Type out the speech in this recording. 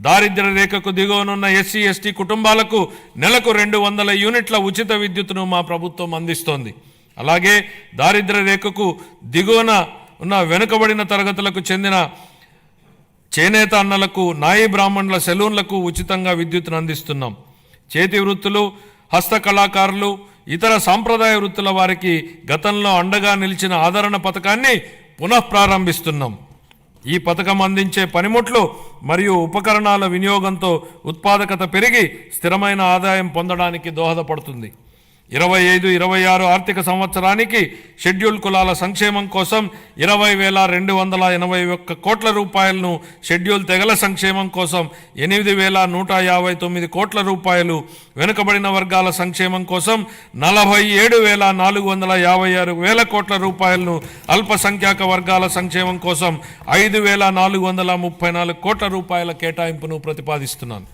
దారిద్ర్య రేఖకు దిగువనున్న SC ST కుటుంబాలకు నెలకు 200 యూనిట్ల ఉచిత విద్యుత్తును మా ప్రభుత్వం అందిస్తోంది. అలాగే దారిద్ర్య రేఖకు దిగువన ఉన్న వెనుకబడిన తరగతులకు చెందిన చేనేత అన్నలకు, నాయి బ్రాహ్మణుల సెలూన్లకు ఉచితంగా విద్యుత్తును అందిస్తున్నాం. చేతి వృత్తులు, హస్తకళాకారులు, ఇతర సాంప్రదాయ వృత్తుల వారికి గతంలో అండగా నిలిచిన ఆదరణ పథకాన్ని పునఃప్రారంభిస్తున్నాం. ఈ పథకం అందించే పనిముట్లు మరియు ఉపకరణాల వినియోగంతో ఉత్పాదకత పెరిగి స్థిరమైన ఆదాయం పొందడానికి దోహదపడుతుంది. 25-26 ఆర్థిక సంవత్సరానికి షెడ్యూల్ కులాల సంక్షేమం కోసం 20,281 కోట్ల రూపాయలను, షెడ్యూల్ తెగల సంక్షేమం కోసం 8,159 కోట్ల రూపాయలు, వెనుకబడిన వర్గాల సంక్షేమం కోసం 47,456 కోట్ల రూపాయలను, అల్పసంఖ్యాక వర్గాల సంక్షేమం కోసం 5,434 కోట్ల రూపాయల కేటాయింపును ప్రతిపాదిస్తున్నాను.